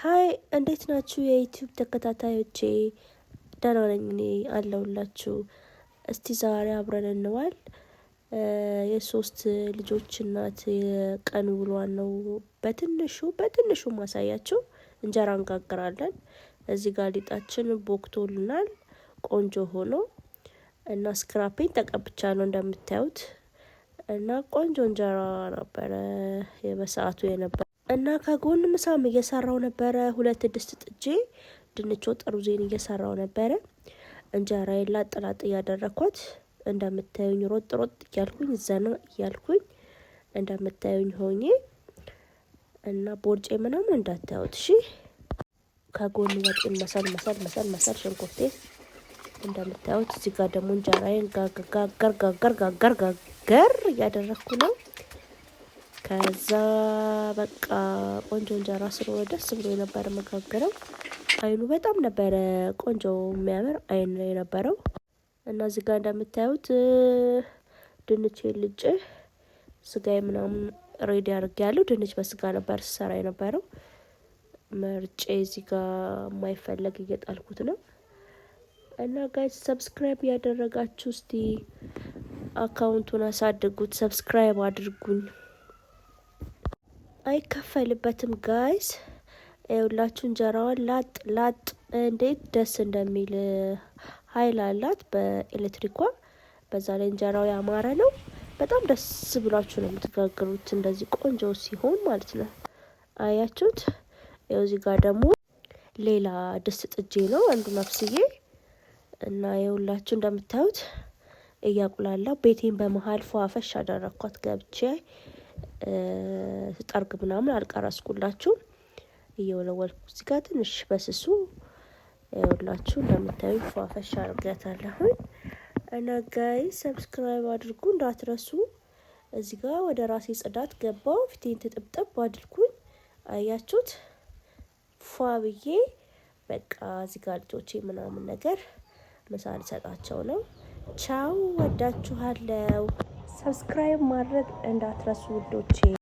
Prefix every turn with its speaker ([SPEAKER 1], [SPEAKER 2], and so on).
[SPEAKER 1] ሃይ እንዴት ናችሁ የዩቲዩብ ተከታታዮቼ? ደህና ነኝ እኔ አለሁላችሁ። እስቲ ዛሬ አብረን እንዋል። የሶስት ልጆች እናት የቀን ውሏን ነው በትንሹ ማሳያችሁ። እንጀራ እንጋግራለን። እዚህ ጋር ሊጣችን ቦክቶልናል ቆንጆ ሆኖ እና ስክራፔን ተቀብቻለሁ እንደምታዩት እና ቆንጆ እንጀራ ነበረ በሰዓቱ የነበረ እና ከጎን ምሳም እየሰራው ነበረ። 2 ድስት ጥጄ ድንች ወጥ ሩዜን እየሰራው ነበረ። እንጀራዬን ላጥ እያደረኳት እንደምታዩኝ ሮጥ እያልኩኝ ዘና እያልኩኝ እንደምታዩኝ ሆኜ እና ቦርጬ ምናምን እንዳታዩት እሺ። ከጎን ወጥን መሰል ሽንኩርቴ እንደምታዩት እዚህ ጋር ደግሞ እንጀራዬን ጋገር እያደረኩ ነው። ከዛ በቃ ቆንጆ እንጀራ ስለሆነ ደስ ብሎ የነበረ መጋገረው። አይኑ በጣም ነበረ ቆንጆ የሚያምር አይን ነው የነበረው። እና እዚህ ጋር እንደምታዩት ድንች ልጬ ስጋዬ ምናምን ሬዲ አድርጌያለሁ። ድንች በስጋ ነበር ስሰራ የነበረው። መርጬ እዚህ ጋር የማይፈለግ እየጣልኩት ነው። እና ጋይስ ሰብስክራይብ ያደረጋችሁ እስቲ አካውንቱን አሳድጉት፣ ሰብስክራይብ አድርጉኝ። አይከፈልበትም ጋይስ። ሁላችሁ እንጀራዋን ላጥ እንዴት ደስ እንደሚል ኃይል አላት በኤሌክትሪኳ። በዛ ላይ እንጀራው ያማረ ነው። በጣም ደስ ብሏችሁ ነው የምትጋግሩት እንደዚህ ቆንጆ ሲሆን ማለት ነው። አያችሁት? እዚህ ጋር ደግሞ ሌላ ድስት ጥጄ ነው አንዱን አፍስዬ እና የሁላችሁ እንደምታዩት እያቁላላ ቤቴን በመሃል ፏፈሽ አደረኳት ገብቼ ስጠርግ ምናምን አልቀረስኩላችሁ። እየወለወልኩ እዚህ ጋር ትንሽ በስሱ ይኸውላችሁ እንደምታዩ ፏፈሽ አድርጋታለሁ። እና ጋይስ ሰብስክራይብ አድርጉ እንዳትረሱ። እዚህ ጋር ወደ ራሴ ጽዳት ገባው። ፊቴን ተጠብጠብ አድርጉኝ። አያችሁት? ፏ ብዬ በቃ እዚህ ጋር ልጆቼ ምናምን ነገር ምሳ ልሰጣቸው ነው። ቻው ወዳችኋለሁ። ሰብስክራይብ ማድረግ እንዳትረሱ ውዶቼ።